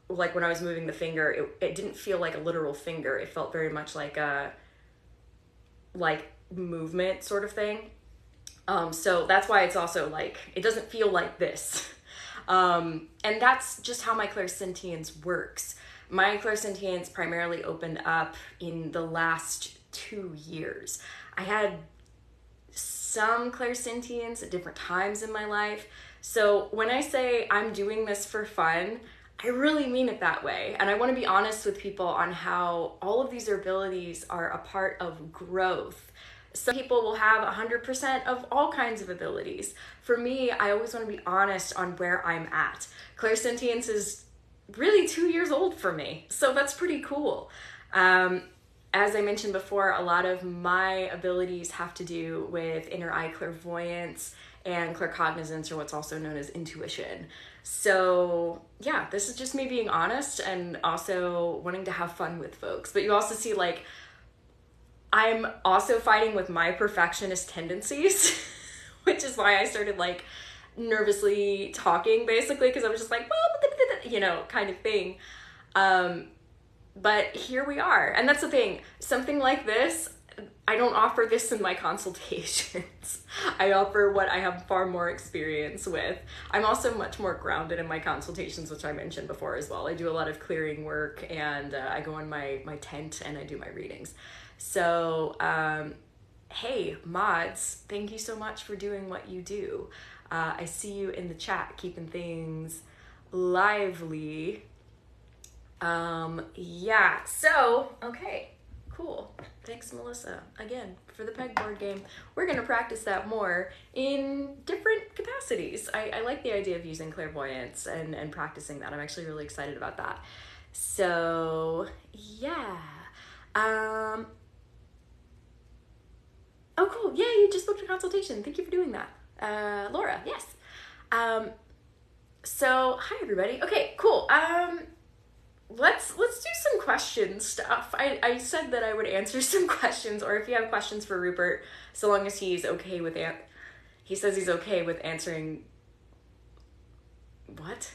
when I was moving the finger, it didn't feel like a literal finger. It felt very much like a movement sort of thing. So that's why it's also like, it doesn't feel like this. And that's just how my clairsentience works. My clairsentience primarily opened up in the last 2 years. I had some clairsentience at different times in my life. So when I say I'm doing this for fun, I really mean it that way. And I want to be honest with people on how all of these abilities are a part of growth. Some people will have 100% of all kinds of abilities. For me, I always want to be honest on where I'm at. Clairsentience is really 2 years old for me, so that's pretty cool. As I mentioned before, a lot of my abilities have to do with inner eye clairvoyance and claircognizance, or what's also known as intuition. So yeah, this is just me being honest and also wanting to have fun with folks. But you also see, like, I'm also fighting with my perfectionist tendencies, which is why I started like nervously talking, basically, because I was just like, well, kind of thing. But here we are. And that's the thing. Something like this, I don't offer this in my consultations. I offer what I have far more experience with. I'm also much more grounded in my consultations, which I mentioned before as well. I do a lot of clearing work, and I go in my tent and I do my readings. So, hey, mods, thank you so much for doing what you do. I see you in the chat, keeping things lively. Yeah, so, okay, cool. Thanks, Melissa, again, for the pegboard game. We're going to practice that more in different capacities. I like the idea of using clairvoyance and practicing that. I'm actually really excited about that. So, yeah. Oh, cool. Yeah, you just booked a consultation. Thank you for doing that. Laura, yes. So, hi everybody. Okay, cool. Let's do some question stuff. I said that I would answer some questions, or if you have questions for Rupert, so long as he's okay with he says he's okay with answering what?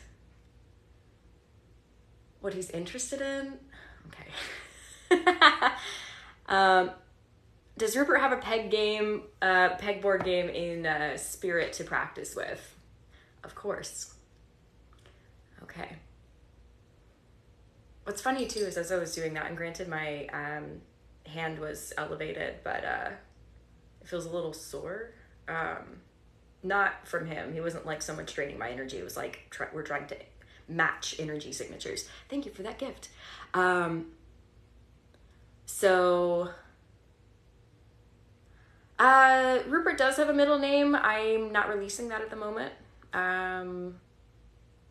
What he's interested in? Okay. Does Rupert have a pegboard game in Spirit to practice with? Of course. Okay. What's funny too is as I was doing that, and granted my hand was elevated, but it feels a little sore. Not from him. He wasn't like so much draining my energy. It was like we're trying to match energy signatures. Thank you for that gift. Rupert does have a middle name. I'm not releasing that at the moment.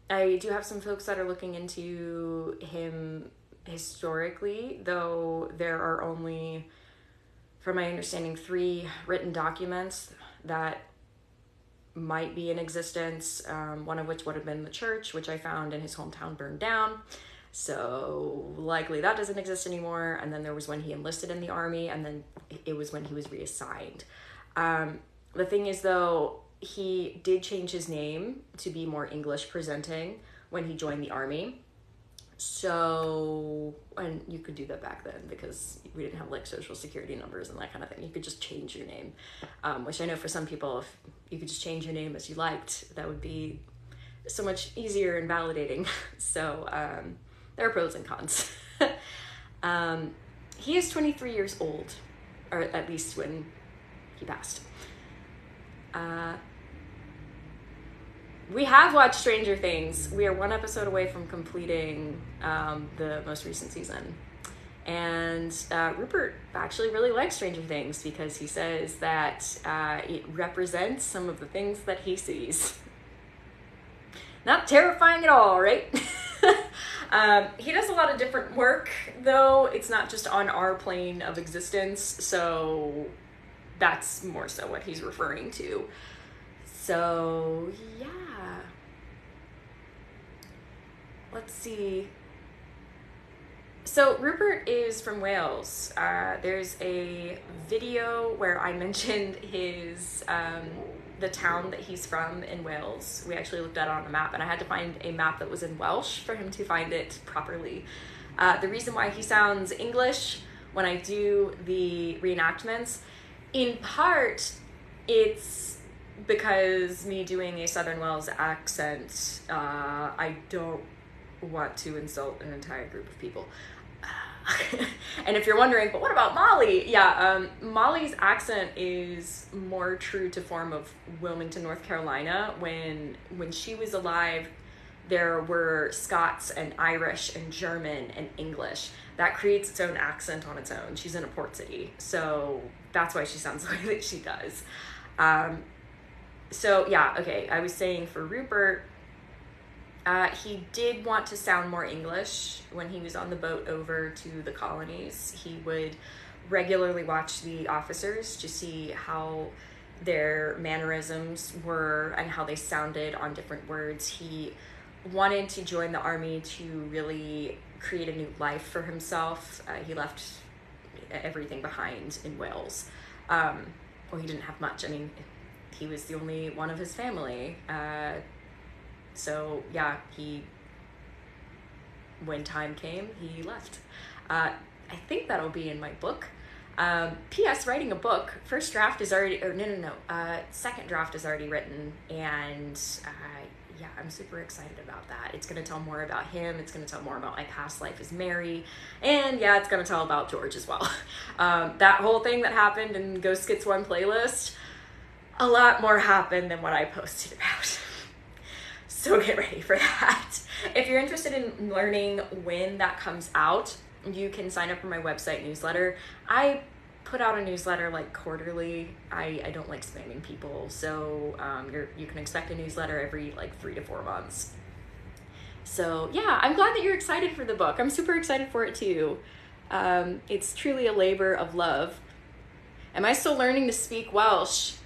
I do have some folks that are looking into him historically, though there are only, from my understanding, 3 written documents that might be in existence, one of which would have been the church, which I found in his hometown burned down. So likely that doesn't exist anymore. And then there was when he enlisted in the army, and then it was when he was reassigned. The thing is, though, he did change his name to be more English presenting when he joined the army. So, and you could do that back then because we didn't have like social security numbers and that kind of thing. You could just change your name, which I know for some people, if you could just change your name as you liked, that would be so much easier and validating. So there are pros and cons. He is 23 years old, or at least when he passed. We have watched Stranger Things. We are 1 episode away from completing the most recent season. And Rupert actually really likes Stranger Things because he says that it represents some of the things that he sees. Not terrifying at all, right? He does a lot of different work, though. It's not just on our plane of existence, so that's more so what he's referring to. So, yeah. Let's see. So, Rupert is from Wales. There's a video where I mentioned his, the town that he's from in Wales. We actually looked at it on a map, and I had to find a map that was in Welsh for him to find it properly. The reason why he sounds English when I do the reenactments, in part, it's because me doing a Southern Wales accent, I don't want to insult an entire group of people. And if you're wondering, but what about Molly? Yeah, Molly's accent is more true to form of Wilmington, North Carolina. When she was alive, there were Scots and Irish and German and English. That creates its own accent on its own. She's in a port city, so that's why she sounds the way that she does. So yeah, okay, I was saying for Rupert, he did want to sound more English when he was on the boat over to the colonies. He would regularly watch the officers to see how their mannerisms were and how they sounded on different words. He wanted to join the army to really create a new life for himself. He left everything behind in Wales. Well, he didn't have much. I mean, he was the only one of his family. So yeah, when time came, he left. I think that'll be in my book. P.S. Writing a book, first draft is already, second draft is already written, and yeah, I'm super excited about that. It's going to tell more about him, it's going to tell more about my past life as Mary, and yeah, it's going to tell about George as well. That whole thing that happened in Ghost Skits 1 playlist, a lot more happened than what I posted about. So get ready for that. If you're interested in learning when that comes out, you can sign up for my website newsletter. I put out a newsletter like quarterly. I don't like spamming people, so you can expect a newsletter every like 3 to 4 months. So yeah, I'm glad that you're excited for the book. I'm super excited for it too. It's truly a labor of love. Am I still learning to speak Welsh?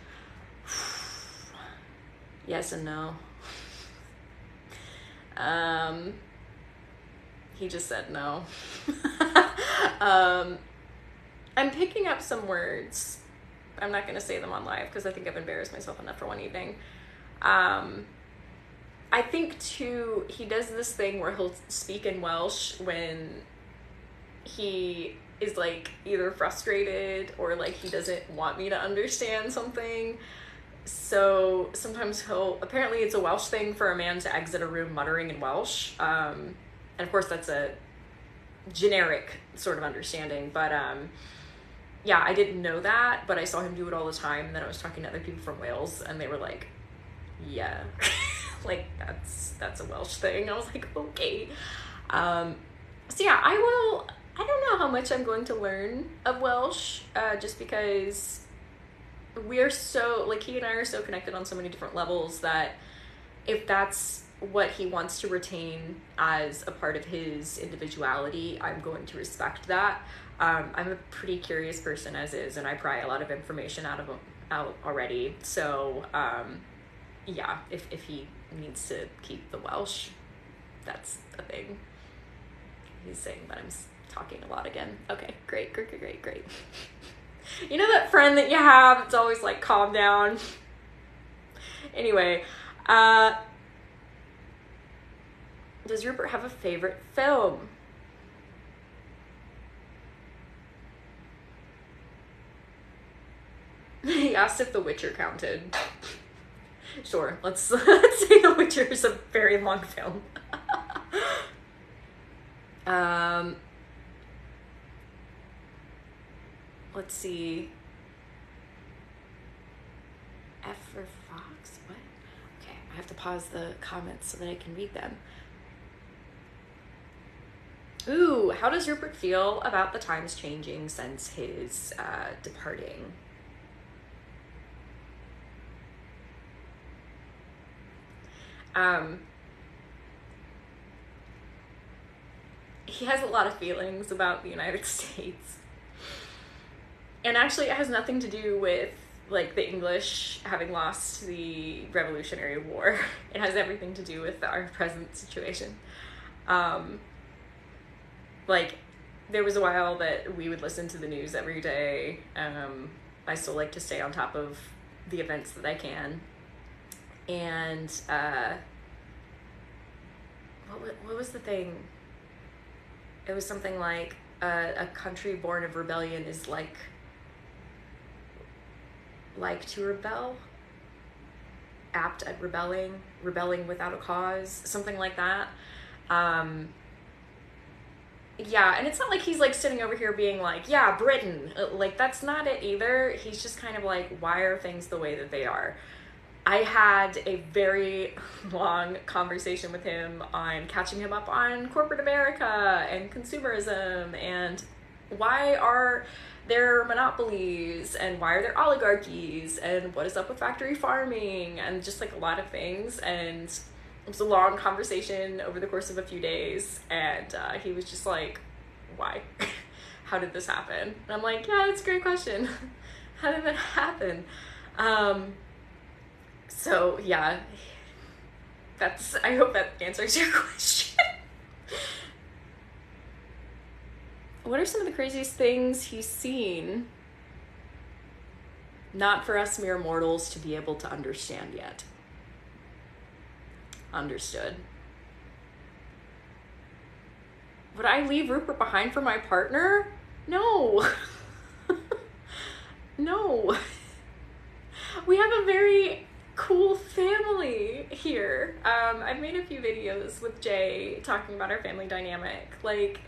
Yes and no. He just said no. I'm picking up some words. I'm not going to say them on live because I think I've embarrassed myself enough for one evening. I think too, he does this thing where he'll speak in Welsh when he is like either frustrated or like he doesn't want me to understand something. So sometimes apparently it's a Welsh thing for a man to exit a room muttering in Welsh. And of course that's a generic sort of understanding, but yeah, I didn't know that, but I saw him do it all the time. And then I was talking to other people from Wales and they were like, yeah, like that's a Welsh thing. I was like, okay. So yeah, I don't know how much I'm going to learn of Welsh, just because we're so, like, he and I are so connected on so many different levels that if that's what he wants to retain as a part of his individuality, I'm going to respect that. I'm a pretty curious person as is, and I pry a lot of information out already. So, yeah, if he needs to keep the Welsh, that's the thing. He's saying that I'm talking a lot again. Okay, great. You know that friend that you have, it's always like, calm down. Anyway, does Rupert have a favorite film? He asked if The Witcher counted. Sure, let's say The Witcher is a very long film. Let's see. F for Fox? What? Okay, I have to pause the comments so that I can read them. Ooh, how does Rupert feel about the times changing since his departing? He has a lot of feelings about the United States. And actually it has nothing to do with like the English having lost the Revolutionary War. It has everything to do with our present situation. Like there was a while that we would listen to the news every day. I still like to stay on top of the events that I can. And what was the thing? It was something like a country born of rebellion is like to rebel, apt at rebelling without a cause, something like that. Yeah, and it's not like he's like sitting over here being like, yeah, Britain, like that's not it either. He's just kind of like, why are things the way that they are? I had a very long conversation with him on catching him up on corporate America and consumerism and why are there monopolies and why are there oligarchies and what is up with factory farming and just like a lot of things. And it was a long conversation over the course of a few days, and he was just like, why? How did this happen? And I'm like, yeah, that's a great question. How did that happen? So yeah, I hope that answers your question. What are some of the craziest things he's seen? Not for us mere mortals to be able to understand yet. Understood. Would I leave Rupert behind for my partner? No. No. We have a very cool family here. I've made a few videos with Jay talking about our family dynamic. Like,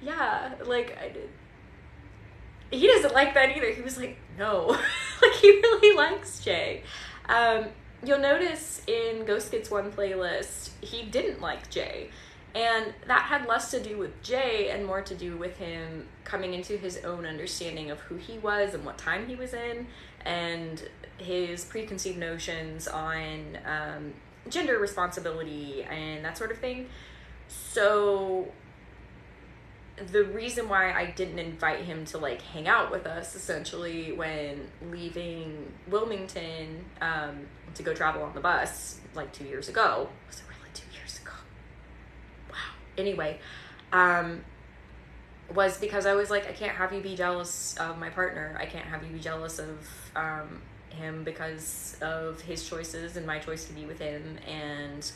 yeah, like I did. He doesn't like that either. He was like, no. Like, he really likes Jay. You'll notice in Ghost Kids 1 playlist, he didn't like Jay. And that had less to do with Jay and more to do with him coming into his own understanding of who he was and what time he was in, and his preconceived notions on gender responsibility and that sort of thing. So the reason why I didn't invite him to like hang out with us essentially when leaving Wilmington to go travel on the bus like 2 years ago, was it really 2 years ago? anyway, was because I was like, I can't have you be jealous of my partner. I can't have you be jealous of him because of his choices and my choice to be with him, and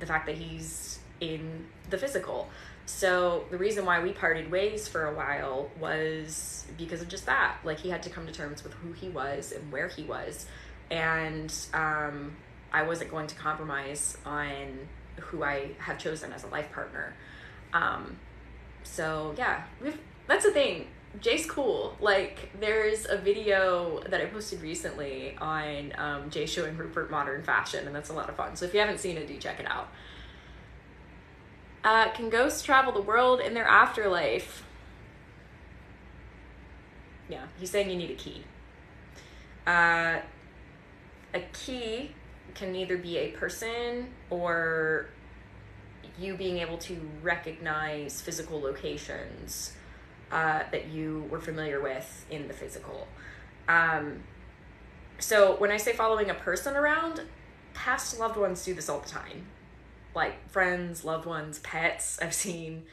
the fact that he's in the physical. So the reason why we parted ways for a while was because of just that. Like, he had to come to terms with who he was and where he was, and I wasn't going to compromise on who I have chosen as a life partner. So yeah, that's the thing. Jay's cool. Like, there's a video that I posted recently on Jay showing Rupert modern fashion, and that's a lot of fun. So if you haven't seen it, do check it out. Can ghosts travel the world in their afterlife? Yeah, he's saying you need a key. A key can either be a person or you being able to recognize physical locations that you were familiar with in the physical. So when I say following a person around, past loved ones do this all the time. Like friends, loved ones, pets, I've seen.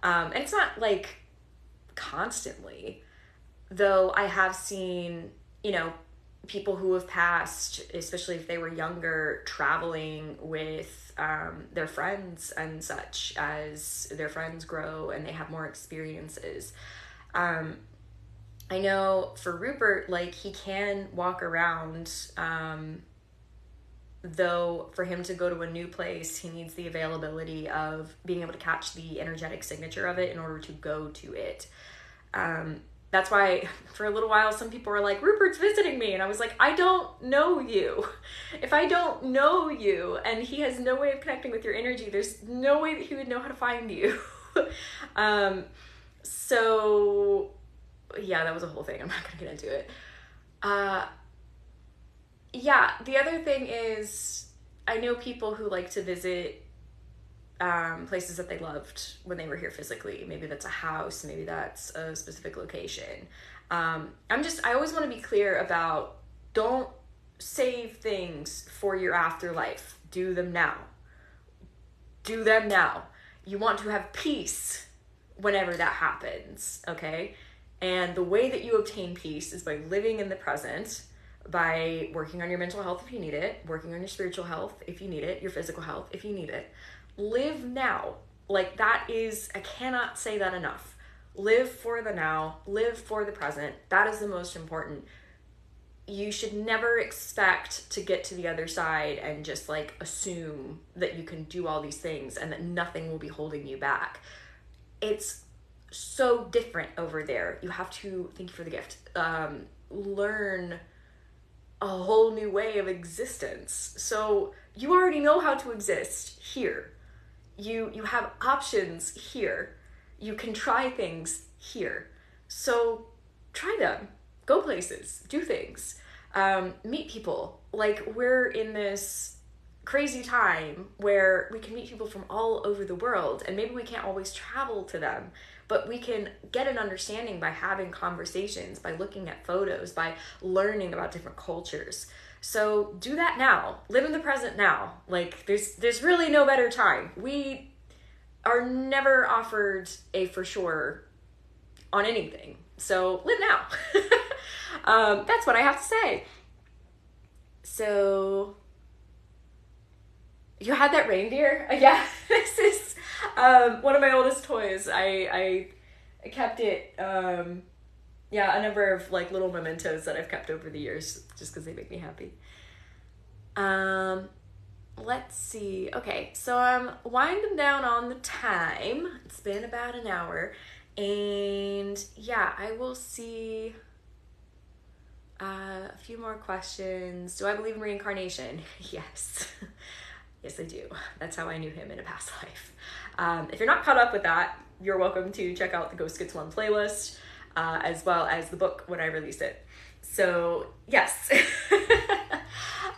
And it's not like constantly, though I have seen, people who have passed, especially if they were younger, traveling with their friends and such, as their friends grow and they have more experiences. I know for Rupert, like, he can walk around, though for him to go to a new place, he needs the availability of being able to catch the energetic signature of it in order to go to it. That's why for a little while, some people were like, Rupert's visiting me. And I was like, I don't know you. If I don't know you and he has no way of connecting with your energy, there's no way that he would know how to find you. So yeah, that was a whole thing. I'm not going to get into it. Yeah, the other thing is, I know people who like to visit places that they loved when they were here physically. Maybe that's a house, maybe that's a specific location. I always want to be clear about, don't save things for your afterlife. Do them now. Do them now. You want to have peace whenever that happens, okay? And the way that you obtain peace is by living in the present, by working on your mental health if you need it, working on your spiritual health if you need it, your physical health if you need it. Live now. Like, that is, I cannot say that enough. Live for the now, live for the present. That is the most important. You should never expect to get to the other side and just like assume that you can do all these things and that nothing will be holding you back. It's so different over there. You have to, thank you for the gift, learn a whole new way of existence. So you already know how to exist here. You have options here. You can try things here. So try them. Go places. Do things. Meet people. Like, we're in this crazy time where we can meet people from all over the world, and maybe we can't always travel to them, but we can get an understanding by having conversations, by looking at photos, by learning about different cultures. So do that now. Live in the present now. Like, there's really no better time. We are never offered a for sure on anything. So live now. That's what I have to say. So you had that reindeer? Yeah, this is one of my oldest toys. I kept it, a number of like little mementos that I've kept over the years just because they make me happy. Let's see. Okay, so I'm winding down on the time. It's been about an hour. And yeah, I will see a few more questions. Do I believe in reincarnation? Yes. Yes, I do. That's how I knew him in a past life. If you're not caught up with that, you're welcome to check out the Ghost Gets One playlist, as well as the book when I release it. So, yes.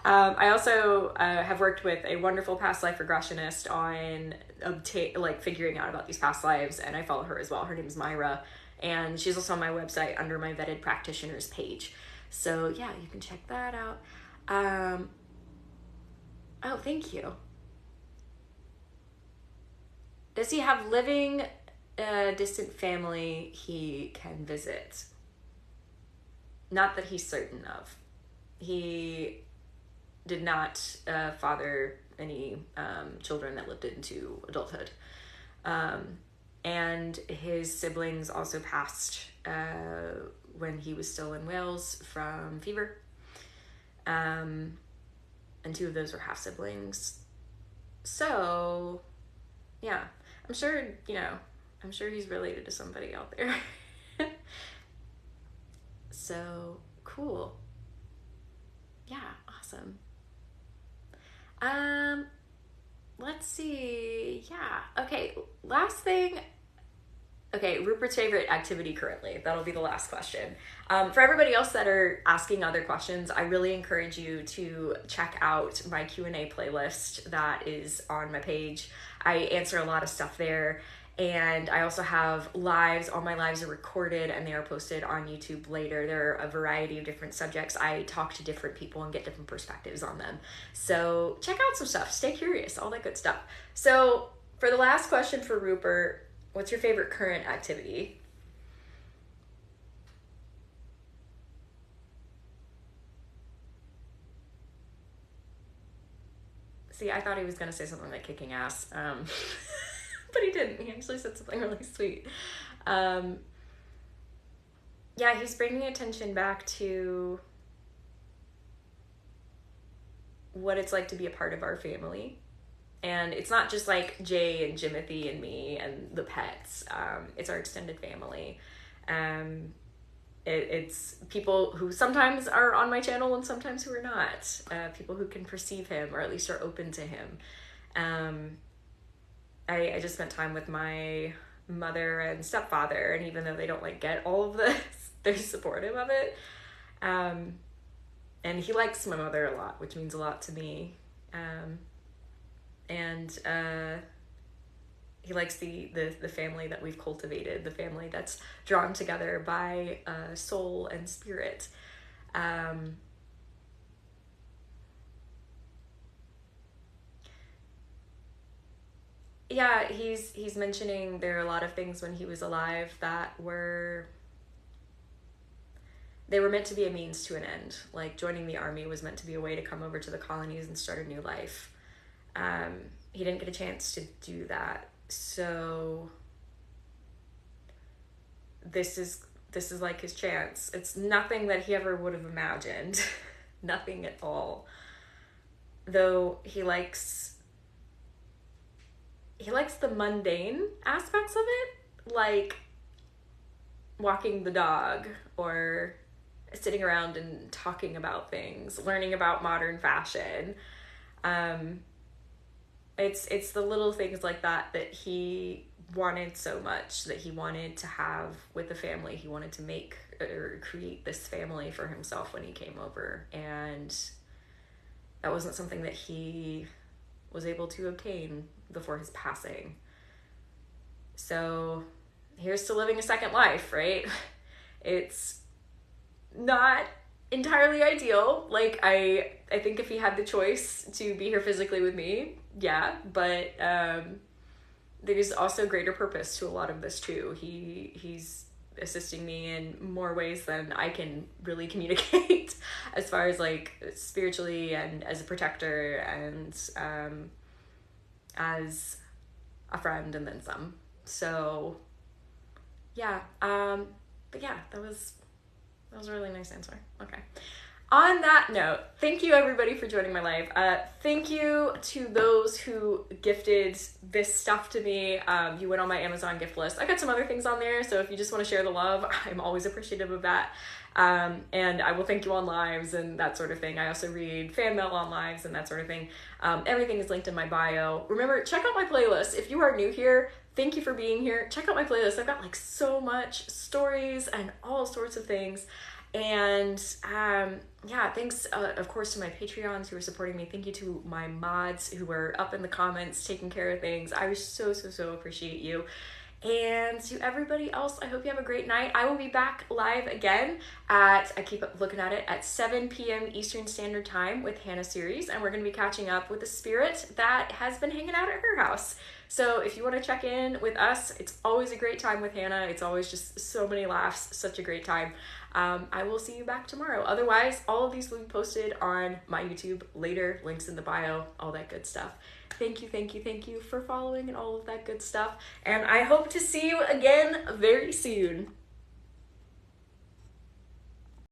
I also have worked with a wonderful past life regressionist on figuring out about these past lives, and I follow her as well. Her name is Myra, and she's also on my website under my vetted practitioners page. So yeah, you can check that out. Oh, thank you. Does he have living distant family he can visit? Not that he's certain of. He did not father any children that lived into adulthood. And his siblings also passed when he was still in Wales from fever. And 2 of those were half siblings. So, yeah, I'm sure he's related to somebody out there. So cool. Yeah, awesome. Let's see. Yeah. Okay, last thing. Okay, Rupert's favorite activity currently. That'll be the last question. For everybody else that are asking other questions, I really encourage you to check out my Q&A playlist that is on my page. I answer a lot of stuff there. And I also have lives. All my lives are recorded and they are posted on YouTube later. There are a variety of different subjects. I talk to different people and get different perspectives on them. So check out some stuff. Stay curious, all that good stuff. So for the last question for Rupert, what's your favorite current activity? See, I thought he was going to say something like kicking ass. But he didn't. He actually said something really sweet. Yeah, he's bringing attention back to what it's like to be a part of our family. And it's not just like Jay and Jimothy and me and the pets. It's our extended family. It's people who sometimes are on my channel and sometimes who are not. People who can perceive him or at least are open to him. I just spent time with my mother and stepfather, and even though they don't like get all of this, they're supportive of it. And he likes my mother a lot, which means a lot to me. And he likes the family that we've cultivated, the family that's drawn together by soul and spirit. Yeah, he's mentioning there are a lot of things when he was alive that were meant to be a means to an end. Like joining the army was meant to be a way to come over to the colonies and start a new life. He didn't get a chance to do that. So this is like his chance. It's nothing that he ever would have imagined. Nothing at all. Though he likes the mundane aspects of it, like walking the dog or sitting around and talking about things, learning about modern fashion. It's the little things like that he wanted so much, that he wanted to have with the family. He wanted to make or create this family for himself when he came over, and that wasn't something that he was able to obtain before his passing. So here's to living a second life, right? It's not entirely ideal. Like I think if he had the choice to be here physically with me, yeah, but there's also greater purpose to a lot of this too. He's assisting me in more ways than I can really communicate as far as like spiritually and as a protector and as a friend and then some. So yeah, but yeah, that was a really nice answer. Okay. On that note, thank you everybody for joining my live. Thank you to those who gifted this stuff to me. You went on my Amazon gift list. I got some other things on there, so if you just want to share the love, I'm always appreciative of that. And I will thank you on lives and that sort of thing. I also read fan mail on lives and that sort of thing. Everything is linked in my bio. Remember, check out my playlist. If you are new here, thank you for being here. Check out my playlist. I've got like so much stories and all sorts of things. And yeah, thanks of course to my Patreons who are supporting me. Thank you to my mods who were up in the comments taking care of things. I so appreciate you. And to everybody else, I hope you have a great night. I will be back live again I keep looking at it, at 7 p.m. Eastern Standard Time with Hannah Series, and we're going to be catching up with the spirit that has been hanging out at her house. So if you want to check in with us, it's always a great time with Hannah. It's always just so many laughs, such a great time. I will see you back tomorrow. Otherwise, all of these will be posted on my YouTube later, links in the bio, all that good stuff. Thank you for following and all of that good stuff. And I hope to see you again very soon.